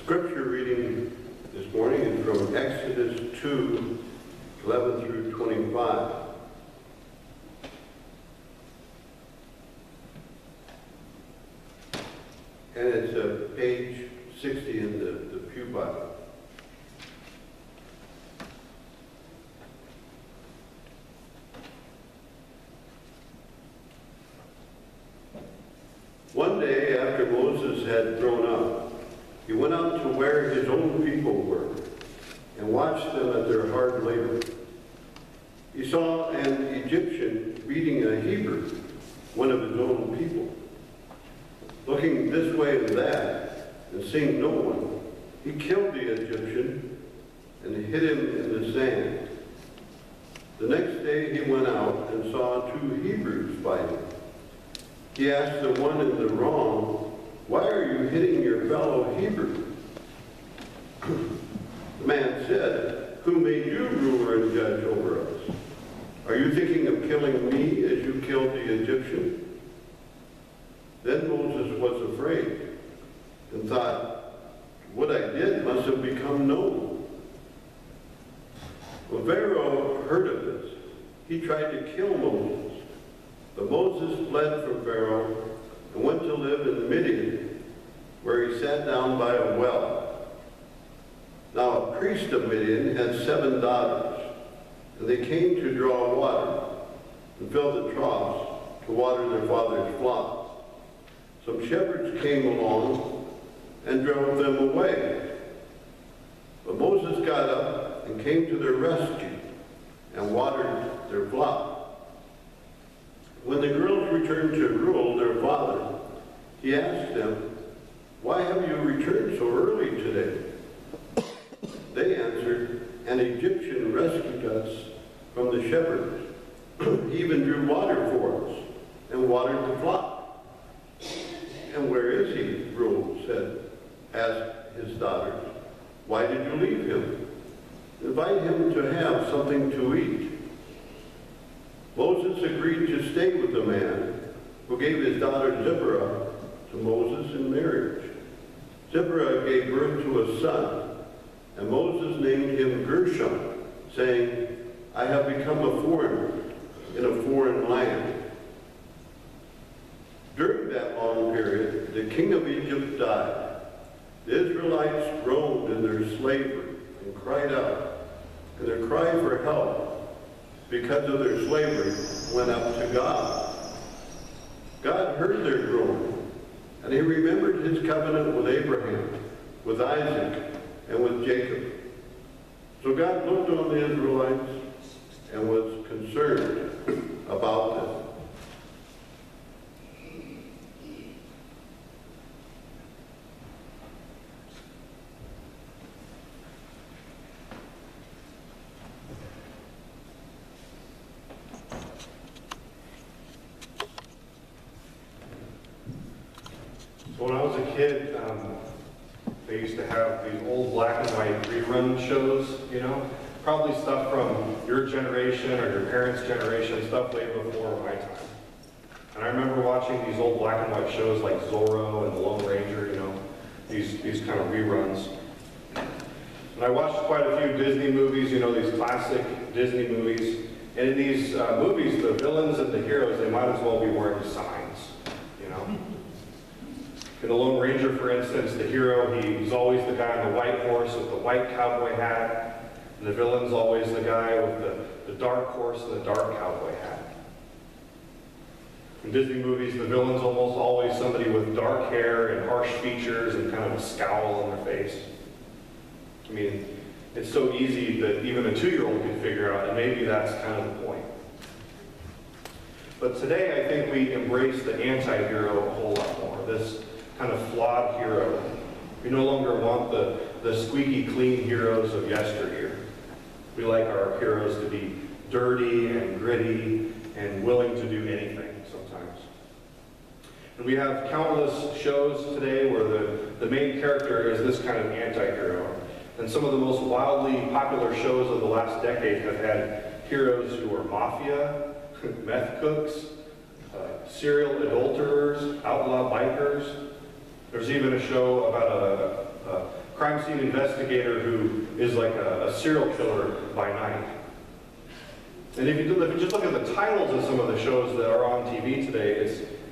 Scripture reading this morning is from Exodus 2:11 through 25. And it's page 60 in the Pew Bible. One day after Moses had grown up, he went out to where his own people were and watched them at their hard labor. He saw an Egyptian beating a Hebrew, one of his own people. Looking this way and that, and seeing no one, he killed the Egyptian and hid him in the sand. The next day he went out and saw two Hebrews fighting. He asked the one in the wrong, "Why are you hitting your fellow Hebrew?" The man said, "Who made you ruler and judge over us? Are you thinking of killing me as you killed the Egyptian?" Then Moses was afraid and thought, "What I did must have become known." When Pharaoh heard of this, he tried to kill Moses. But Moses fled from Pharaoh and went to live in Midian, where he sat down by a well. Now a priest of Midian had 7 daughters, and they came to draw water and fill the troughs to water their father's flocks. Some shepherds came along and drove them away. But Moses got up and came to their rescue and watered their flock. When the girls returned to Reuel, their father, he asked them, "Why have you returned so early today?" They answered, "An Egyptian rescued us from the shepherds. He even drew water for us and watered the flock." "And where is he?" Reuel asked his daughters. "Why did you leave him? Invite him to have something to eat." Moses agreed to stay with the man who gave his daughter Zipporah to Moses in marriage. Zipporah gave birth to a son, and Moses named him Gershom, saying, "I have become a foreigner in a foreign land." During that long period, the king of Egypt died. The Israelites groaned in their slavery and cried out, and their cry for help because of their slavery went up to God. God heard their groaning, and he remembered his covenant with Abraham, with Isaac, and with Jacob. So God looked on the Israelites and was concerned about them. When I was a kid, they used to have these old black and white rerun shows, you know, probably stuff from your generation or your parents' generation, stuff way before my time. And I remember watching these old black and white shows like Zorro and The Lone Ranger, you know, these kind of reruns. And I watched quite a few Disney movies, you know, these classic Disney movies. And in these movies, the villains and the heroes, they might as well be wearing signs, you know. In The Lone Ranger, for instance, the hero, he's always the guy on the white horse with the white cowboy hat, and the villain's always the guy with the dark horse and the dark cowboy hat. In Disney movies, the villain's almost always somebody with dark hair and harsh features and kind of a scowl on their face. I mean, it's so easy that even a 2-year-old can figure out, and maybe that's kind of the point. But today, I think we embrace the anti-hero a whole lot more, this kind of flawed hero. We no longer want the squeaky clean heroes of yesteryear. We like our heroes to be dirty and gritty and willing to do anything sometimes. And we have countless shows today where the main character is this kind of anti-hero. And some of the most wildly popular shows of the last decade have had heroes who are mafia, meth cooks, serial adulterers, outlaw bikers. There's even a show about crime scene investigator who is like a serial killer by night. And if you just look at the titles of some of the shows that are on TV today,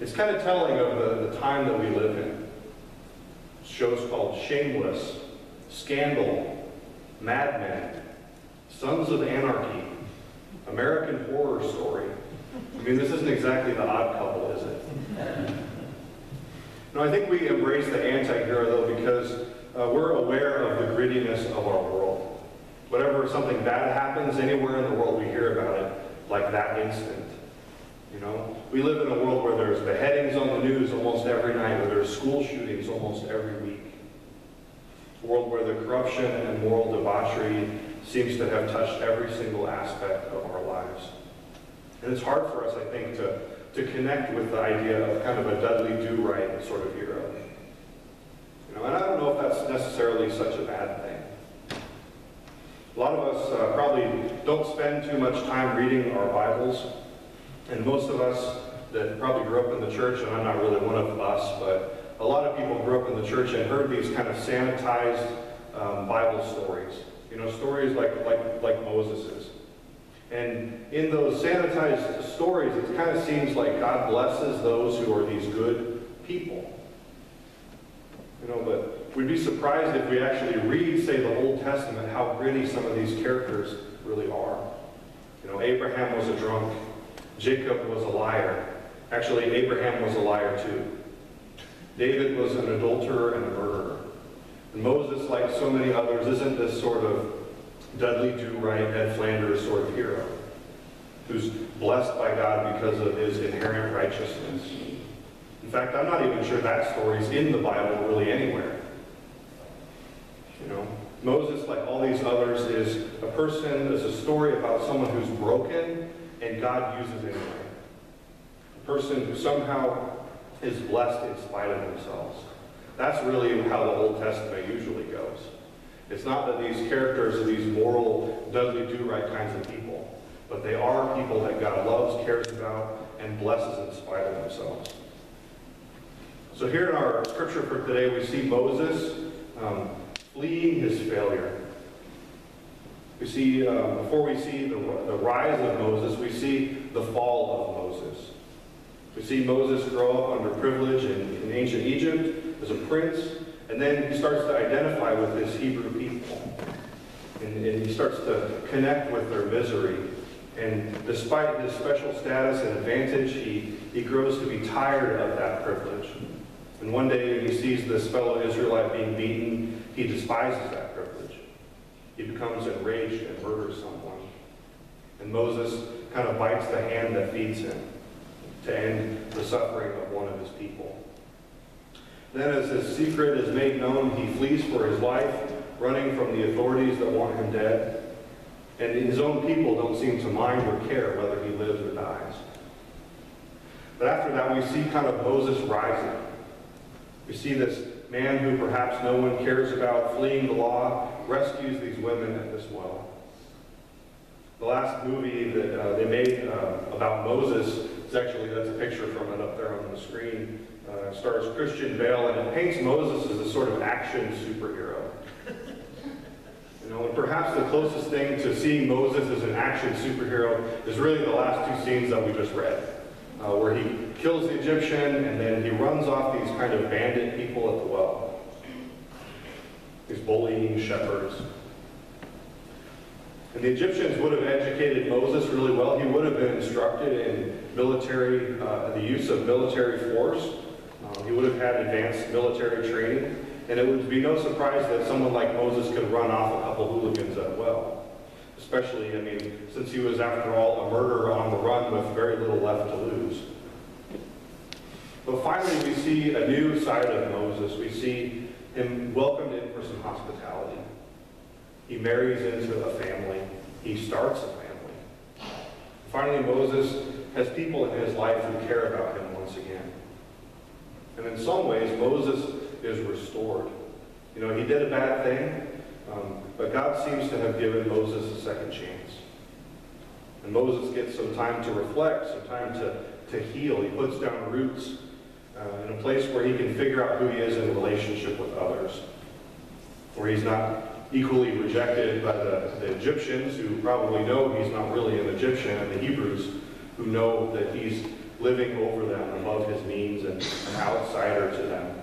it's kind of telling of the time that we live in. Shows called Shameless, Scandal, Mad Men, Sons of Anarchy, American Horror Story. I mean, this isn't exactly the Odd Couple, is it? No, I think we embrace the anti-hero, though, because we're aware of the grittiness of our world. Whenever something bad happens, anywhere in the world, we hear about it like that instant. You know, we live in a world where there's beheadings on the news almost every night, where there's school shootings almost every week. A world where the corruption and moral debauchery seems to have touched every single aspect of our lives. And it's hard for us, I think, to connect with the idea of kind of a Dudley Do-Right sort of hero. You know, and I don't know if that's necessarily such a bad thing. A lot of us probably don't spend too much time reading our Bibles, and most of us that probably grew up in the church, and I'm not really one of us, but a lot of people grew up in the church and heard these kind of sanitized Bible stories. You know, stories like Moses's. And in those sanitized stories, it kind of seems like God blesses those who are these good people. You know, but we'd be surprised if we actually read, say, the Old Testament, how gritty some of these characters really are. You know, Abraham was a drunk. Jacob was a liar. Actually, Abraham was a liar too. David was an adulterer and a murderer. And Moses, like so many others, isn't this sort of Dudley Do-Right, Ed Flanders sort of hero who's blessed by God because of his inherent righteousness. In fact, I'm not even sure that story's in the Bible really anywhere. You know, Moses, like all these others, is a story about someone who's broken and God uses anyway. A person who somehow is blessed in spite of themselves. That's really how the Old Testament usually goes. It's not that these characters are these moral, Dudley Do-Right kinds of people, but they are people that God loves, cares about, and blesses in spite of themselves. So here in our scripture for today, we see Moses fleeing his failure. We see, before we see the rise of Moses, we see the fall of Moses. We see Moses grow up under privilege in ancient Egypt as a prince, and then he starts to identify with his Hebrew people. And he starts to connect with their misery. And despite his special status and advantage, he grows to be tired of that privilege. And one day when he sees this fellow Israelite being beaten, he despises that privilege. He becomes enraged and murders someone. And Moses kind of bites the hand that feeds him to end the suffering of one of his people. Then as his secret is made known, he flees for his life, running from the authorities that want him dead. And his own people don't seem to mind or care whether he lives or dies. But after that, we see kind of Moses rising. We see this man who perhaps no one cares about, fleeing the law, rescues these women at this well. The last movie that they made about Moses is actually, that's a picture from it up there on the screen. Stars Christian Bale, and it paints Moses as a sort of action superhero. You know, and perhaps the closest thing to seeing Moses as an action superhero is really the last two scenes that we just read, where he kills the Egyptian and then he runs off these kind of bandit people at the well. These bullying shepherds. And the Egyptians would have educated Moses really well. He would have been instructed in military, the use of military force. He would have had advanced military training. And it would be no surprise that someone like Moses could run off a couple hooligans as well. Especially, I mean, since he was, after all, a murderer on the run with very little left to lose. But finally, we see a new side of Moses. We see him welcomed in for some hospitality. He marries into a family. He starts a family. Finally, Moses has people in his life who care about him once again. And in some ways, Moses is restored. You know, he did a bad thing, but God seems to have given Moses a second chance. And Moses gets some time to reflect, some time to heal. He puts down roots in a place where he can figure out who he is in relationship with others. Or he's not equally rejected by the Egyptians, who probably know he's not really an Egyptian, and the Hebrews, who know that he's living over them above his means and an outsider to them.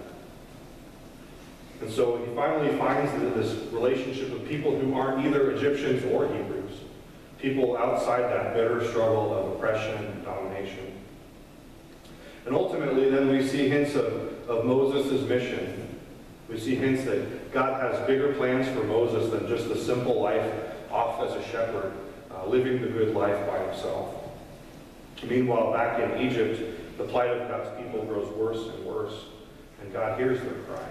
And so he finally finds this relationship with people who aren't either Egyptians or Hebrews, people outside that bitter struggle of oppression and domination. And ultimately, then we see hints of Moses' mission. We see hints that God has bigger plans for Moses than just a simple life off as a shepherd, living the good life by himself. Meanwhile, back in Egypt, the plight of God's people grows worse and worse, and God hears their cry.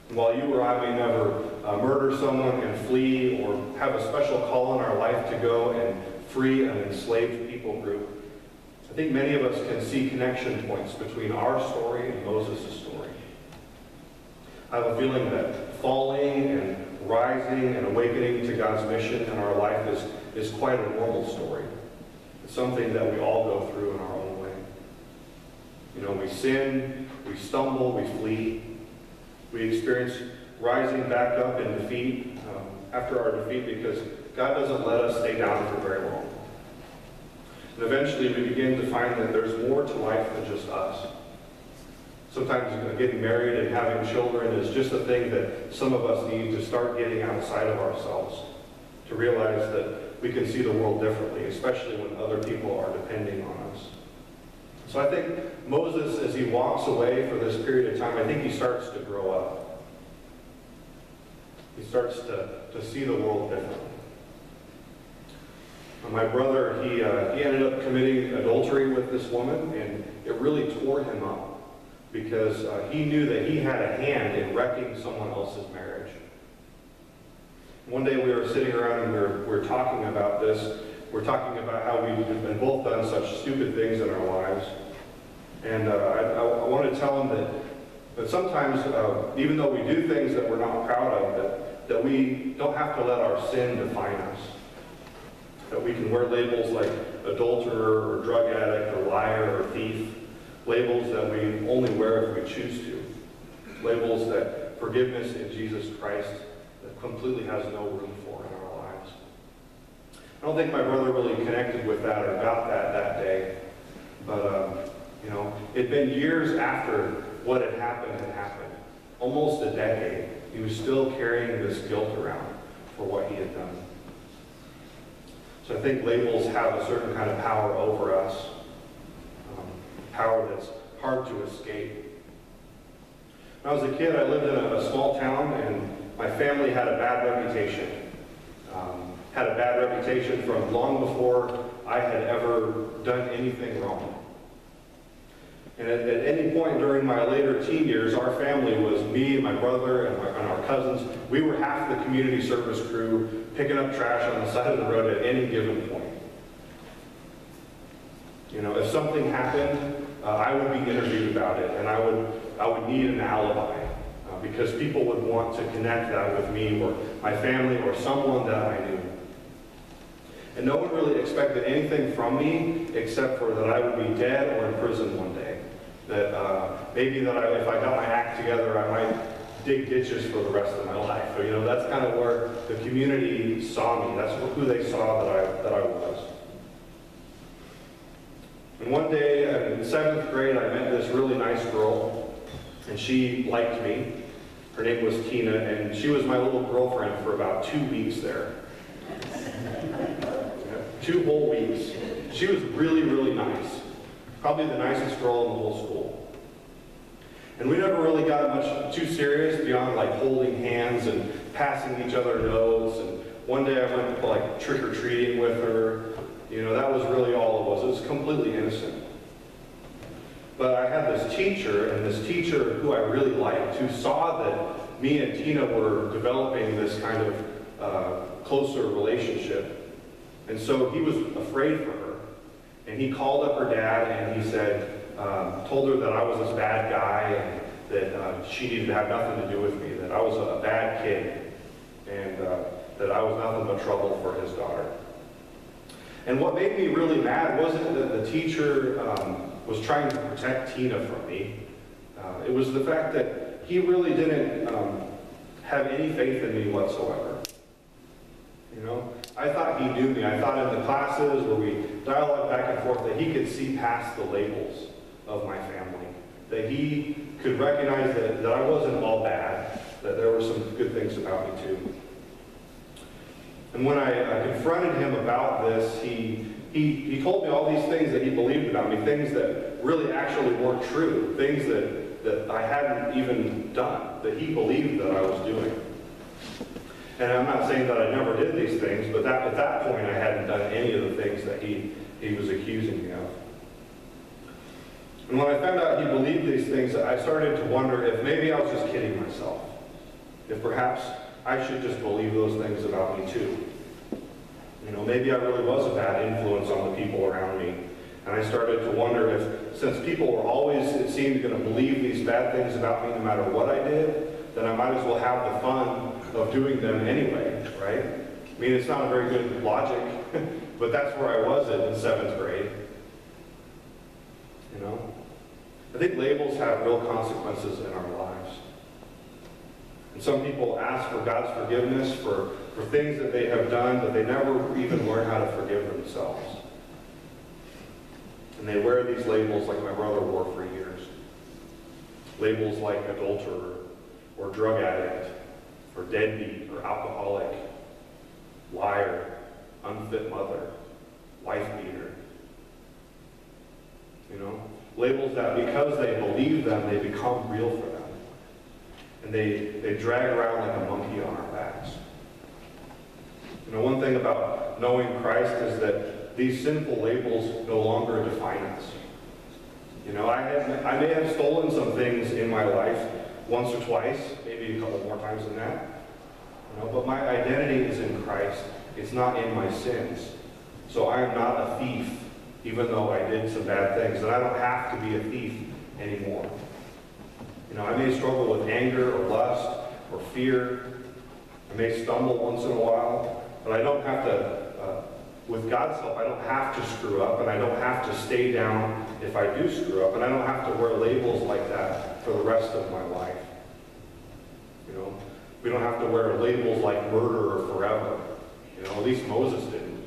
And while you or I may never murder someone and flee, or have a special call in our life to go and free an enslaved people group, I think many of us can see connection points between our story and Moses' story. I have a feeling that falling and rising and awakening to God's mission in our life is quite a normal story. It's something that we all go through in our own way. You know, we sin, we stumble, we flee. We experience rising back up in defeat after our defeat, because God doesn't let us stay down for very long. And eventually we begin to find that there's more to life than just us. Sometimes getting married and having children is just a thing that some of us need to start getting outside of ourselves, to realize that we can see the world differently, especially when other people are depending on us. So I think Moses, as he walks away for this period of time, I think he starts to grow up. He starts to see the world differently. My brother, he ended up committing adultery with this woman, and it really tore him up, because he knew that he had a hand in wrecking someone else's marriage. One day we were sitting around and we were talking about this. We're talking about how we've been both done such stupid things in our lives. And I want to tell him that sometimes, even though we do things that we're not proud of, that we don't have to let our sin define us. That we can wear labels like adulterer or drug addict or liar or thief. Labels that we only wear if we choose to. Labels that forgiveness in Jesus Christ that completely has no room for in our lives. I don't think my brother really connected with that or got that day. But, you know, it'd been years after what had happened, almost a decade. He was still carrying this guilt around for what he had done. So I think labels have a certain kind of power over us, power that's hard to escape. When I was a kid, I lived in a small town, and my family had a bad reputation. Had a bad reputation from long before I had ever done anything wrong. And at any point during my later teen years, our family was me, my brother, and our cousins. We were half the community service crew picking up trash on the side of the road at any given point. You know, if something happened, I would be interviewed about it, and I would need an alibi because people would want to connect that with me or my family or someone that I knew. And no one really expected anything from me except for that I would be dead or in prison one day. That maybe that if I got my act together, I might dig ditches for the rest of my life. So, you know, that's kind of where the community saw me. That's who they saw that I was. And one day in 7th grade, I met this really nice girl, and she liked me. Her name was Tina, and she was my little girlfriend for about 2 weeks there. 2 whole weeks. She was really, really nice. Probably the nicest girl in the whole school. And we never really got much too serious beyond like holding hands and passing each other notes. And one day I went like trick-or-treating with her. You know, that was really all it was. It was completely innocent. But I had this teacher, and this teacher who I really liked, who saw that me and Tina were developing this kind of closer relationship. And so he was afraid for her. And he called up her dad, and he said, told her that I was this bad guy, and that she needed to have nothing to do with me, that I was a bad kid, and that I was nothing but trouble for his daughter. And what made me really mad wasn't that the teacher was trying to protect Tina from me. It was the fact that he really didn't have any faith in me whatsoever. You know, I thought he knew me. I thought in the classes where we dialogue back and forth that he could see past the labels of my family, that he could recognize that I wasn't all bad, that there were some good things about me too. And when I confronted him about this, he told me all these things that he believed about me, things that really actually weren't true, things that I hadn't even done, that he believed that I was doing. And I'm not saying that I never did these things, but at that point I hadn't done any of the things that he was accusing me of. And when I found out he believed these things, I started to wonder if maybe I was just kidding myself. If perhaps I should just believe those things about me too. You know, maybe I really was a bad influence on the people around me. And I started to wonder if, since people were always, it seemed, going to believe these bad things about me no matter what I did, then I might as well have the fun of doing them anyway, right? I mean, it's not a very good logic, but that's where I was in 7th grade. You know? I think labels have real consequences in our lives. And some people ask for God's forgiveness for things that they have done, but they never even learn how to forgive themselves. And they wear these labels like my brother wore for years. Labels like adulterer, or drug addict, or deadbeat, or alcoholic, liar, unfit mother, wife beater. You know? Labels that because they believe them, they become real for them. And they drag around like a monkey on our backs. You know, one thing about knowing Christ is that these sinful labels no longer define us. You know, I may have stolen some things in my life once or twice, maybe a couple more times than that. You know, but my identity is in Christ. It's not in my sins. So I am not a thief, even though I did some bad things. And I don't have to be a thief anymore. You know, I may struggle with anger or lust or fear. I may stumble once in a while, but I don't have to, with God's help, I don't have to screw up, and I don't have to stay down if I do screw up, and I don't have to wear labels like that for the rest of my life. You know, we don't have to wear labels like murderer forever. You know, at least Moses didn't.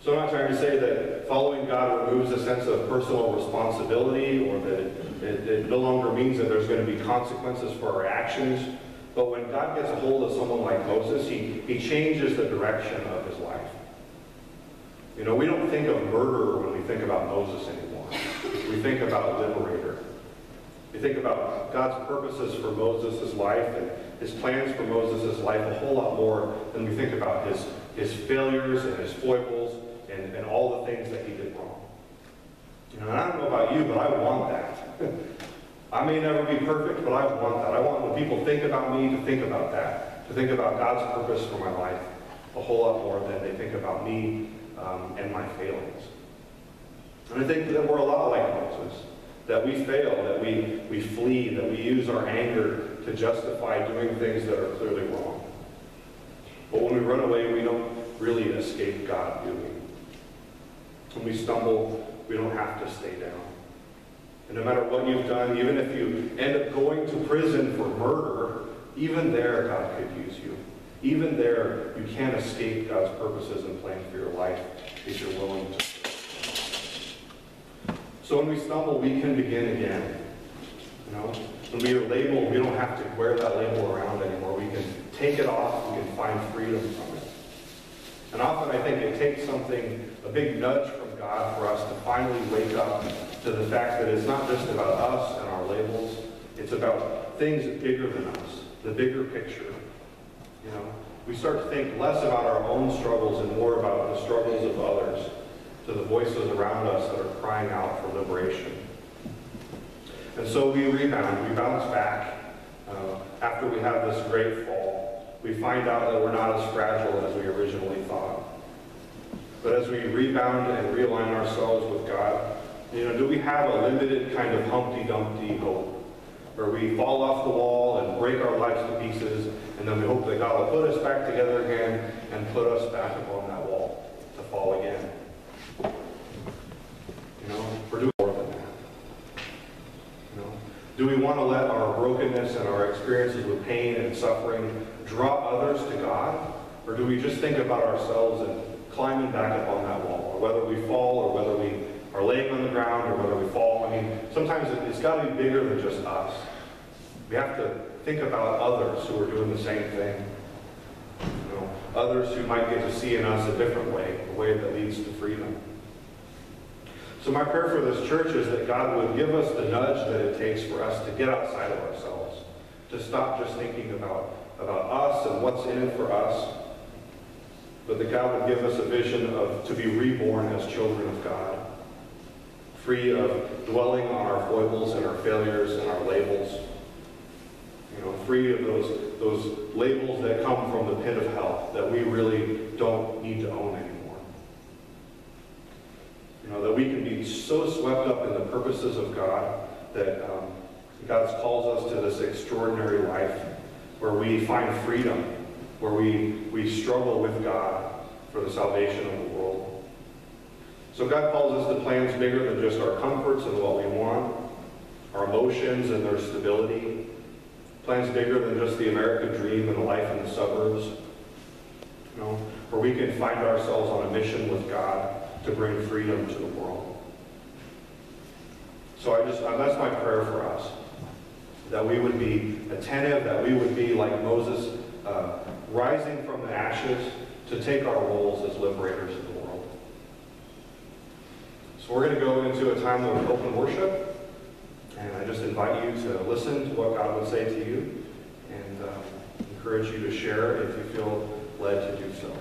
So I'm not trying to say that following God removes a sense of personal responsibility or that it no longer means that there's going to be consequences for our actions. But when God gets a hold of someone like Moses, he changes the direction of his life. You know, we don't think of murderer when we think about Moses anymore. We think about liberator. We think about God's purposes for Moses' life and his plans for Moses' life a whole lot more than we think about his failures and his foibles and all the things that he did wrong. You know, and I don't know about you, but I want that. I may never be perfect, but I want that. I want when people think about me to think about that, to think about God's purpose for my life a whole lot more than they think about me and my failings. And I think that we're a lot like Moses, that we fail, that we flee, that we use our anger to justify doing things that are clearly wrong. But when we run away, we don't really escape God, do we? When we stumble, we don't have to stay down. And no matter what you've done, even if you end up going to prison for murder, even there God could use you. Even there, you can't escape God's purposes and plans for your life if you're willing to. So when we stumble, we can begin again. You know, when we are labeled, we don't have to wear that label around anymore. We can take it off. We can find freedom from it. And often I think it takes something, a big nudge from God for us to finally wake up to the fact that it's not just about us and our labels. It's about things bigger than us, the bigger picture. You know, we start to think less about our own struggles and more about the struggles of others, to the voices around us that are crying out for liberation. And so we rebound, we bounce back. After we have this great fall, we find out that we're not as fragile as we originally thought. But as we rebound and realign ourselves with God, you know, do we have a limited kind of Humpty Dumpty hope, where we fall off the wall and break our lives to pieces, and then we hope that God will put us back together again and put us back upon that wall to fall again? You know, we're doing more than that. You know, Do we want to let our brokenness and our experiences with pain and suffering draw others to God? Or do we just think about ourselves and climbing back up on that wall? Or whether we fall, or whether we are laying on the ground, or whether we fall. I mean, sometimes it's got to be bigger than just us. We have to think about others who are doing the same thing. You know, others who might get to see in us a different way, a way that leads to freedom. So my prayer for this church is that God would give us the nudge that it takes for us to get outside of ourselves, to stop just thinking about us and what's in it for us, but that God would give us a vision to be reborn as children of God, free of dwelling on our foibles and our failures and our labels, you know, free of those labels that come from the pit of hell that we really don't need to own anymore. You know, that we can be so swept up in the purposes of God that God calls us to this extraordinary life where we find freedom, where we struggle with God for the salvation of the world. So God calls us to plans bigger than just our comforts and what we want, our emotions and their stability, plans bigger than just the American dream and a life in the suburbs, you know, where we can find ourselves on a mission with God to bring freedom to the world. So that's my prayer for us, that we would be attentive, that we would be like Moses, rising from the ashes to take our roles as liberators of the world. So we're going to go into a time of open worship, and I just invite you to listen to what God would say to you, and encourage you to share if you feel led to do so.